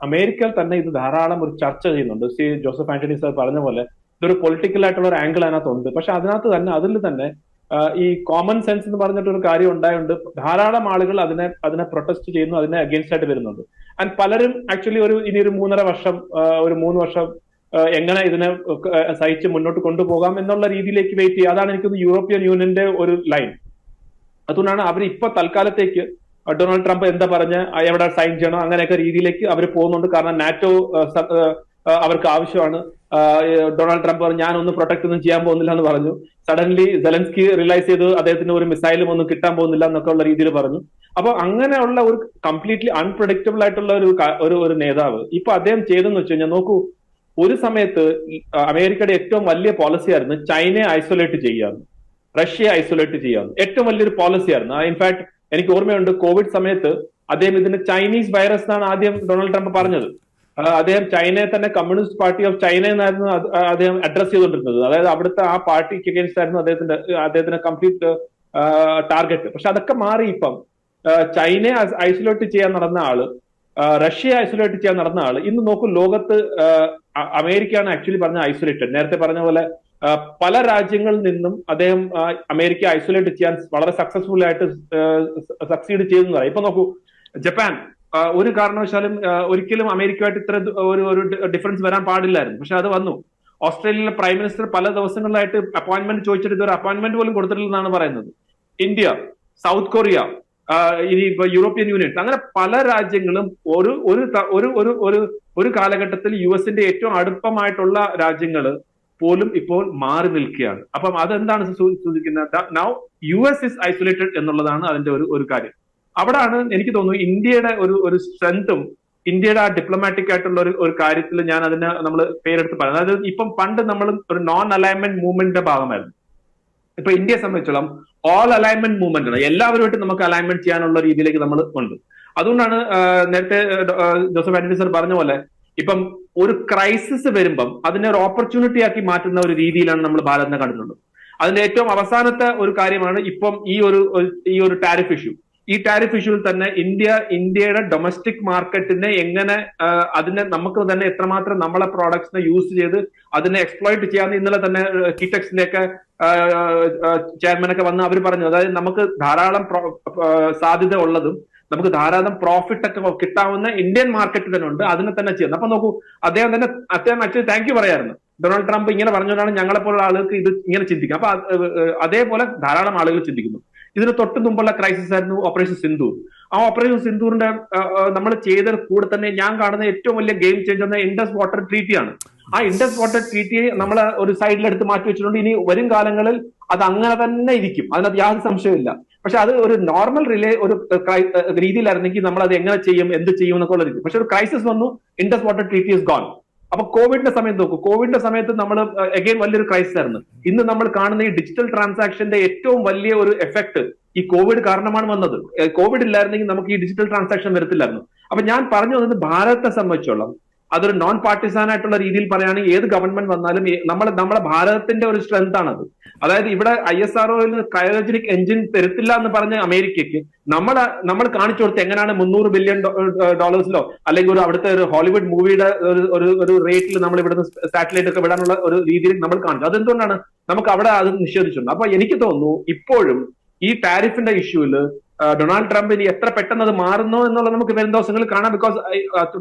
അമേരിക്കയിൽ തന്നെ ഇത് ധാരാളം ഒരു ചർച്ച ചെയ്യുന്നുണ്ട്. ജോസഫ് ആന്റണി സാർ പറഞ്ഞ പോലെ ഇതൊരു പൊളിറ്റിക്കൽ ആയിട്ടുള്ള ഒരു ആംഗിൾ അതിനകത്തുണ്ട്. പക്ഷെ അതിനകത്ത് തന്നെ അതിൽ തന്നെ ഈ കോമൺ സെൻസ് എന്ന് പറഞ്ഞിട്ട് ഒരു കാര്യം ഉണ്ടായതുകൊണ്ട് ധാരാളം ആളുകൾ അതിനെ പ്രൊട്ടസ്റ്റ് ചെയ്യുന്നു, അതിനെ അഗേൻസ്റ്റ് ആയിട്ട് വരുന്നുണ്ട്. ആൻഡ് പലരും ആക്ച്വലി ഇനി ഒരു 3.5 വർഷം, ഒരു 3 വർഷം എങ്ങനെ ഇതിനെ സഹിച്ച് മുന്നോട്ട് കൊണ്ടുപോകാം എന്നുള്ള രീതിയിലേക്ക് വെയിറ്റ് ചെയ്യുക. അതാണ് എനിക്കൊന്ന് യൂറോപ്യൻ യൂണിയന്റെ ഒരു ലൈൻ. അതുകൊണ്ടാണ് അവർ ഇപ്പൊ തൽക്കാലത്തേക്ക് ഡൊണാൾഡ് ട്രംപ് എന്താ പറഞ്ഞ് എവിടെ സൈൻ ചെയ്യണം അങ്ങനെയൊക്കെ രീതിയിലേക്ക് അവർ പോകുന്നുണ്ട്. കാരണം നാറ്റോ അവർക്ക് ആവശ്യമാണ്. ഡൊണാൾഡ് ട്രംപ് പറഞ്ഞു ഞാനൊന്നും പ്രൊട്ടക്ട് ഒന്നും ചെയ്യാൻ പോകുന്നില്ല എന്ന് പറഞ്ഞു. സഡൻലി സെലൻസ്കി റിയലൈസ് ചെയ്തു അദ്ദേഹത്തിന് ഒരു മിസൈലും ഒന്നും കിട്ടാൻ പോകുന്നില്ല എന്നൊക്കെ ഉള്ള രീതിയിൽ പറഞ്ഞു. അപ്പൊ അങ്ങനെയുള്ള ഒരു കംപ്ലീറ്റ്ലി അൺപ്രഡിക്റ്റബിൾ ആയിട്ടുള്ള ഒരു നേതാവ് ഇപ്പൊ അദ്ദേഹം ചെയ്തെന്ന് വെച്ച് കഴിഞ്ഞാൽ നോക്കൂ, ഒരു സമയത്ത് അമേരിക്കയുടെ ഏറ്റവും വലിയ പോളിസി ആയിരുന്നു ചൈനയെ ഐസൊലേറ്റ് ചെയ്യാന്ന്, റഷ്യയെ ഐസൊലേറ്റ് ചെയ്യാന്ന്. ഏറ്റവും വലിയൊരു പോളിസി ആയിരുന്നു. ഇൻഫാക്ട് എനിക്ക് ഓർമ്മയുണ്ട് കോവിഡ് സമയത്ത് അദ്ദേഹം ഇതിന് ചൈനീസ് വൈറസ് എന്നാണ് ആദ്യം ഡൊണാൾഡ് ട്രംപ് പറഞ്ഞത്. അദ്ദേഹം ചൈനയെ തന്നെ കമ്മ്യൂണിസ്റ്റ് പാർട്ടി ഓഫ് ചൈന എന്നായിരുന്നു അദ്ദേഹം അഡ്രസ് ചെയ്തുകൊണ്ടിരുന്നത്. അതായത് അവിടുത്തെ ആ പാർട്ടിക്ക് അഗേൻസ്റ്റ് ആയിരുന്നു അദ്ദേഹത്തിന്റെ കംപ്ലീറ്റ് ടാർഗറ്റ്. പക്ഷെ അതൊക്കെ മാറി ഇപ്പം ചൈനയെ ഐസൊലേറ്റ് ചെയ്യാൻ നടന്ന ആള്, റഷ്യയെ ഐസൊലേറ്റ് ചെയ്യാൻ നടന്ന ആള് ഇന്ന് നോക്കൂ ലോകത്ത് അമേരിക്കയാണ് ആക്ച്വലി പറഞ്ഞ ഐസൊലേറ്റഡ്. നേരത്തെ പറഞ്ഞ പോലെ പല രാജ്യങ്ങളിൽ നിന്നും അദ്ദേഹം അമേരിക്ക ഐസൊലേറ്റ് ചെയ്യാൻ വളരെ സക്സസ്ഫുൾ ആയിട്ട് സക്സീഡ് ചെയ്തെന്ന്. ഇപ്പൊ നോക്കൂ, ജപ്പാൻ ഒരു കാരണവശാലും ഒരിക്കലും അമേരിക്കയുമായിട്ട് ഇത്ര ഒരു ഡിഫറൻസ് വരാൻ പാടില്ലായിരുന്നു, പക്ഷെ അത് വന്നു. ഓസ്ട്രേലിയയിലെ പ്രൈം മിനിസ്റ്റർ പല ദിവസങ്ങളിലായിട്ട് അപ്പോയിന്റ്മെന്റ് ചോദിച്ചിട്ട് ഇതൊരു അപ്പോയിന്റ്മെന്റ് പോലും കൊടുത്തിട്ടില്ലെന്നാണ് പറയുന്നത്. ഇന്ത്യ, സൗത്ത് കൊറിയ, ഇനി ഇപ്പൊ യൂറോപ്യൻ യൂണിയൻ, അങ്ങനെ പല രാജ്യങ്ങളും ഒരു ഒരു ഒരു ഒരു ഒരു കാലഘട്ടത്തിൽ യു എസിന്റെ ഏറ്റവും അടുപ്പമായിട്ടുള്ള രാജ്യങ്ങൾ പോലും ഇപ്പോൾ മാറി നിൽക്കുകയാണ്. അപ്പം അതെന്താണ് സൂചിക്കുന്നത്? Now U S is isolated എന്നുള്ളതാണ് അതിന്റെ ഒരു കാര്യം. അവിടാണ് എനിക്ക് തോന്നുന്നു ഇന്ത്യയുടെ ഒരു സ്ട്രെങ്തും ഇന്ത്യയുടെ ആ ഡിപ്ലോമാറ്റിക് ആയിട്ടുള്ള ഒരു കാര്യത്തിൽ ഞാൻ അതിനെ നമ്മൾ പേരെടുത്ത് പറയുന്നത്. അതായത് ഇപ്പം പണ്ട് നമ്മൾ ഒരു നോൺ അലൈൻമെന്റ് മൂവ്മെന്റിന്റെ ഭാഗമായിരുന്നു. ഇപ്പൊ ഇന്ത്യയെ സംബന്ധിച്ചോളം ഓൾ അലൈൻമെന്റ് മൂവ്മെന്റ് ആണ്, എല്ലാവരുമായിട്ട് നമുക്ക് അലൈൻമെന്റ് ചെയ്യാനുള്ള രീതിയിലേക്ക് നമ്മൾ ഉണ്ട്. അതുകൊണ്ടാണ് നേരത്തെ ജോസഫ് ആന്റണി സർ പറഞ്ഞ പോലെ ഇപ്പം ഒരു ക്രൈസിസ് വരുമ്പം അതിനെ ഒരു ഓപ്പർച്യൂണിറ്റി ആക്കി മാറ്റുന്ന ഒരു രീതിയിലാണ് നമ്മൾ ഭാരതത്തെ കണ്ടിട്ടുള്ളത്. അതിന്റെ ഏറ്റവും അവസാനത്തെ ഒരു കാര്യമാണ് ഇപ്പം ഈ ഒരു ടാരിഫ് ഇഷ്യൂ. ഈ ടാരിഫ് ഇഷ്യൂവിൽ തന്നെ ഇന്ത്യയുടെ ഡൊമസ്റ്റിക് മാർക്കറ്റിനെ എങ്ങനെ നമുക്ക് തന്നെ എത്രമാത്രം നമ്മളെ പ്രോഡക്ട്സിനെ യൂസ് ചെയ്ത് അതിനെ എക്സ്പ്ലോയിറ്റ് ചെയ്യാന്ന് ഇന്നലെ തന്നെ കിറ്റക്സിന്റെയൊക്കെ ചെയർമാനൊക്കെ വന്ന് അവർ പറഞ്ഞു. അതായത് നമുക്ക് ധാരാളം സാധ്യത ഉള്ളതും നമുക്ക് ധാരാളം പ്രോഫിറ്റ് ഒക്കെ കിട്ടാവുന്ന ഇന്ത്യൻ മാർക്കറ്റ് തന്നെ ഉണ്ട്, അതിനെ തന്നെ ചെയ്യുന്നത്. അപ്പൊ നോക്കൂ, അദ്ദേഹം ആക്ച്വലി താങ്ക് യു പറയായിരുന്നു. ഡൊണാൾഡ് ട്രംപ് ഇങ്ങനെ പറഞ്ഞുകൊണ്ടാണ് ഞങ്ങളെപ്പോലുള്ള ആളുകൾക്ക് ഇത് ഇങ്ങനെ ചിന്തിക്കുക. അപ്പൊ അതേപോലെ ധാരാളം ആളുകൾ ചിന്തിക്കുന്നു. ഇതിന് തൊട്ട് മുമ്പുള്ള ക്രൈസിസ് ആയിരുന്നു ഓപ്പറേഷൻ സിന്ദൂർ. ആ ഓപ്പറേഷൻ സിന്ദൂറിന്റെ നമ്മൾ ചെയ്ത കൂടെ തന്നെ ഞാൻ കാണുന്ന ഏറ്റവും വലിയ ഗെയിം ചേഞ്ചർ ഇൻഡസ് വാട്ടർ ട്രീറ്റിയാണ്. ആ ഇൻഡസ് വാട്ടർ ട്രീറ്റിയെ നമ്മൾ ഒരു സൈഡിലെടുത്ത് മാറ്റി വെച്ചിട്ടുണ്ട്. ഇനി വരും കാലങ്ങളിൽ അത് അങ്ങനെ തന്നെ ഇരിക്കും, അതിനകത്ത് യാതൊരു സംശയമില്ല. പക്ഷെ അത് ഒരു നോർമൽ രീതിയിലായിരുന്നെങ്കിൽ നമ്മൾ അത് എങ്ങനെ ചെയ്യും, എന്ത് ചെയ്യും എന്നൊക്കെ ഉള്ള രീതി. പക്ഷെ ഒരു ക്രൈസിസ് വന്നു, Indus water treaty is gone. അപ്പൊ കോവിഡിന്റെ സമയത്ത് നോക്കൂ, കോവിഡിന്റെ സമയത്ത് നമ്മൾ അഗൈൻ വലിയൊരു ക്രൈസിസ് ആയിരുന്നു. ഇന്ന് നമ്മൾ കാണുന്ന ഈ ഡിജിറ്റൽ ട്രാൻസാക്ഷന്റെ ഏറ്റവും വലിയ ഒരു എഫക്ട് ഈ കോവിഡ് കാരണമാണ് വന്നത്. കോവിഡ് ഇല്ലായിരുന്നെങ്കിൽ നമുക്ക് ഈ ഡിജിറ്റൽ ട്രാൻസാക്ഷൻ വരത്തില്ലായിരുന്നു. അപ്പൊ ഞാൻ പറഞ്ഞു വന്നത് ഭാരതത്തെ സംബന്ധിച്ചോളം അതൊരു നോൺ പാർട്ടിസാൻ ആയിട്ടുള്ള രീതിയിൽ പറയുകയാണെങ്കിൽ ഏത് ഗവൺമെന്റ് വന്നാലും നമ്മളെ ഭാരതത്തിന്റെ ഒരു സ്ട്രെങ്ത് ആണത്. അതായത് ഇവിടെ ISROയിൽ ക്രയോജനിക് എഞ്ചിൻ തരത്തില്ല എന്ന് പറഞ്ഞ അമേരിക്കയ്ക്ക് നമ്മൾ കാണിച്ചു കൊടുത്ത് എങ്ങനെയാണ് $300 ബില്യൺ അല്ലെങ്കിൽ അവിടുത്തെ ഒരു ഹോളിവുഡ് മൂവിയുടെ ഒരു റേറ്റിൽ നമ്മൾ ഇവിടുന്ന് സാറ്റലൈറ്റ് ഒക്കെ വിടാനുള്ള ഒരു രീതിയിൽ നമ്മൾ കാണിച്ചു. അതെന്തുകൊണ്ടാണ് നമുക്ക് അവിടെ അത് നിഷേധിച്ചിട്ടുണ്ട്. അപ്പൊ എനിക്ക് തോന്നുന്നു ഇപ്പോഴും ഈ ടാരിഫിന്റെ ഇഷ്യൂല് ഡൊണാൾഡ് ട്രംപ് ഇനി എത്ര പെട്ടെന്ന് അത് മാറുന്നു എന്നുള്ളത് നമുക്ക് വരും ദിവസങ്ങളിൽ കാണാം. ബിക്കോസ്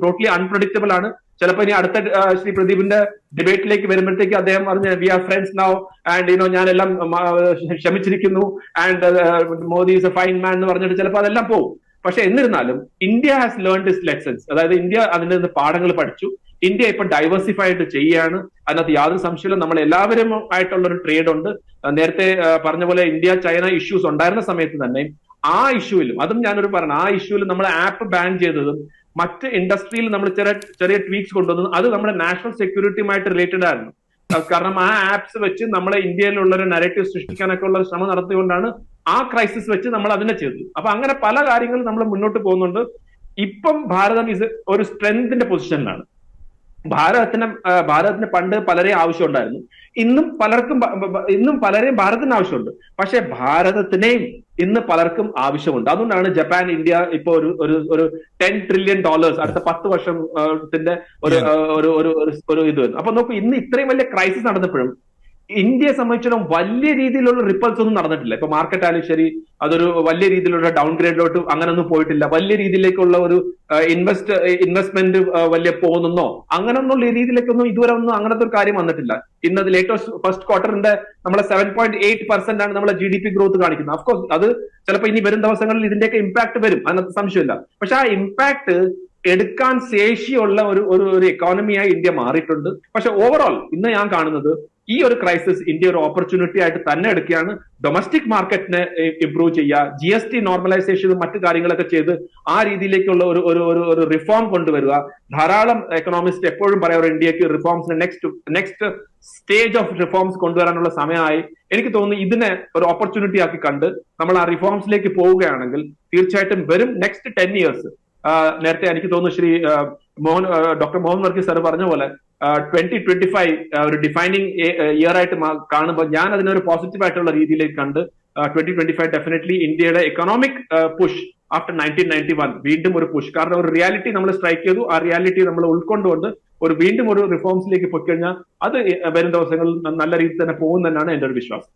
ടോട്ടലി അൺപ്രഡിക്റ്റബിൾ ആണ്. ചിലപ്പോൾ ഇനി അടുത്ത ശ്രീ പ്രദീപിന്റെ ഡിബേറ്റിലേക്ക് വരുമ്പോഴത്തേക്ക് അദ്ദേഹം പറഞ്ഞ we are friends now and ഞാൻ എല്ലാം ക്ഷമിച്ചിരിക്കുന്നു and Modi is a fine man എന്ന് പറഞ്ഞിട്ട് ചിലപ്പോൾ അതെല്ലാം പോകും. പക്ഷെ എന്നിരുന്നാലും India has learned is lessons. അതായത് ഇന്ത്യ അതിന്റെ നിന്ന് പാഠങ്ങൾ പഠിച്ചു. ഇന്ത്യ ഇപ്പൊ ഡൈവേഴ്സിഫൈഡ് ചെയ്യാണ്, അതിനകത്ത് യാതൊരു സംശയമില്ല. നമ്മൾ എല്ലാവരും ആയിട്ടുള്ള ഒരു ട്രേഡ് ഉണ്ട്. നേരത്തെ പറഞ്ഞ പോലെ ഇന്ത്യ ചൈന ഇഷ്യൂസ് ഉണ്ടായിരുന്ന സമയത്ത് തന്നെ ആ ഇഷ്യൂവിലും അതും ഞാനൊരു പറഞ്ഞു, ആ ഇഷ്യൂവിൽ നമ്മൾ ആപ്പ് ബാൻ ചെയ്തതും മറ്റ് ഇൻഡസ്ട്രിയിൽ നമ്മൾ ചെറിയ ട്വീക്സ് കൊണ്ടുവന്നു. അത് നമ്മുടെ നാഷണൽ സെക്യൂരിറ്റിയുമായിട്ട് റിലേറ്റഡ് ആയിരുന്നു. കാരണം ആ ആപ്സ് വെച്ച് നമ്മളെ ഇന്ത്യയിലുള്ള ഒരു നരേറ്റീവ് സൃഷ്ടിക്കാനൊക്കെ ഉള്ള ശ്രമം നടത്തിക്കൊണ്ടാണ് ആ ക്രൈസിസ് വെച്ച് നമ്മൾ അതിനെ ചെയ്തത്. അപ്പൊ അങ്ങനെ പല കാര്യങ്ങളും നമ്മൾ മുന്നോട്ട് പോകുന്നുണ്ട്. ഇപ്പം ഭാരതം ഒരു സ്ട്രെങ്തിന്റെ പൊസിഷനിലാണ്. ഭാരതത്തിന് പണ്ട് പലരെയും ആവശ്യമുണ്ടായിരുന്നു. ഇന്നും പലരെയും ഭാരതത്തിന് ആവശ്യമുണ്ട്. പക്ഷെ ഭാരതത്തിനെയും ഇന്ന് പലർക്കും ആവശ്യമുണ്ട്. അതുകൊണ്ടാണ് ജപ്പാൻ ഇന്ത്യ ഇപ്പൊ ഒരു $10 ട്രില്യൺ അടുത്ത 10 വർഷത്തിന്റെ ഒരു യെൻ. ഒരു ഒരു ഒരു ഇത് വരുന്നു. അപ്പൊ നോക്കൂ, ഇന്ന് ഇത്രയും വലിയ ക്രൈസിസ് നടന്നപ്പോഴും ഇന്ത്യയെ സംബന്ധിച്ചിടത്തോളം വലിയ രീതിയിലുള്ള റിപ്പൾസ് ഒന്നും നടന്നിട്ടില്ല. ഇപ്പൊ മാർക്കറ്റ് ആയാലും ശരി, അതൊരു വലിയ രീതിയിലുള്ള ഡൗൺ ഗ്രേഡിലോട്ട് അങ്ങനൊന്നും പോയിട്ടില്ല. വലിയ രീതിയിലേക്കുള്ള ഒരു ഇൻവെസ്റ്റ്മെന്റ് വലിയ പോകുന്നോ അങ്ങനൊന്നുള്ള രീതിയിലേക്കൊന്നും ഇതുവരെ ഒന്നും അങ്ങനത്തെ ഒരു കാര്യം വന്നിട്ടില്ല. ഇന്നത് ലേറ്റസ്റ്റ് ഫസ്റ്റ് ക്വാർട്ടറിന്റെ നമ്മളെ 7.8% ആണ് നമ്മളെ GDP ഗ്രോത്ത് കാണിക്കുന്നത്. അഫ്കോഴ്സ് അത് ചിലപ്പോൾ ഇനി വരും ദിവസങ്ങളിൽ ഇതിന്റെയൊക്കെ ഇമ്പാക്ട് വരും, അതിനകത്ത് സംശയമില്ല. പക്ഷെ ആ ഇമ്പാക്ട് എടുക്കാൻ ശേഷിയുള്ള ഒരു എക്കോണമിയായി ഇന്ത്യ മാറിയിട്ടുണ്ട്. പക്ഷെ ഓവറോൾ ഇന്ന് ഞാൻ കാണുന്നത് ഈ ഒരു ക്രൈസിസ് ഇന്ത്യ ഒരു ഓപ്പർച്യൂണിറ്റി ആയിട്ട് തന്നെ എടുക്കുകയാണ്. ഡൊമസ്റ്റിക് മാർക്കറ്റിനെ ഇംപ്രൂവ് ചെയ്യുക, GST നോർമലൈസേഷനും മറ്റു കാര്യങ്ങളൊക്കെ ചെയ്ത് ആ രീതിയിലേക്കുള്ള ഒരു റിഫോം കൊണ്ടുവരിക. ധാരാളം എക്കണോമിസ്റ്റ് എപ്പോഴും പറയാറ് ഇന്ത്യക്ക് റിഫോംസിന് നെക്സ്റ്റ് സ്റ്റേജ് ഓഫ് റിഫോംസ് കൊണ്ടുവരാനുള്ള സമയമായി. എനിക്ക് തോന്നുന്നു ഇതിനെ ഒരു ഓപ്പർച്യൂണിറ്റി ആക്കി കണ്ട് നമ്മൾ ആ റിഫോംസിലേക്ക് പോവുകയാണെങ്കിൽ തീർച്ചയായിട്ടും വരും നെക്സ്റ്റ് 10 ഇയേഴ്സ്, നേരത്തെ എനിക്ക് തോന്നുന്നു ഡോക്ടർ മോഹൻ വർഗീസ് സാർ പറഞ്ഞ പോലെ 2025 ഒരു ഡിഫൈനിങ് ഇയർ ആയിട്ട് കാണുമ്പോൾ ഞാൻ അതിനൊരു പോസിറ്റീവ് ആയിട്ടുള്ള രീതിയിലേക്ക് കണ്ട് 2025 ഡെഫിനറ്റ്ലി ഇന്ത്യയുടെ എക്കണോമിക് പുഷ് ആഫ്റ്റർ 1991 വീണ്ടും ഒരു പുഷ്. കാരണം ഒരു റിയാലിറ്റി നമ്മൾ സ്ട്രൈക്ക് ചെയ്തു, ആ റിയാലിറ്റി നമ്മൾ ഉൾക്കൊണ്ടുകൊണ്ട് വീണ്ടും ഒരു റിഫോംസിലേക്ക് പോയിക്കഴിഞ്ഞാൽ അത് വരും ദിവസങ്ങളിൽ നല്ല രീതിയിൽ തന്നെ പോകും തന്നെയാണ് എന്റെ ഒരു വിശ്വാസം.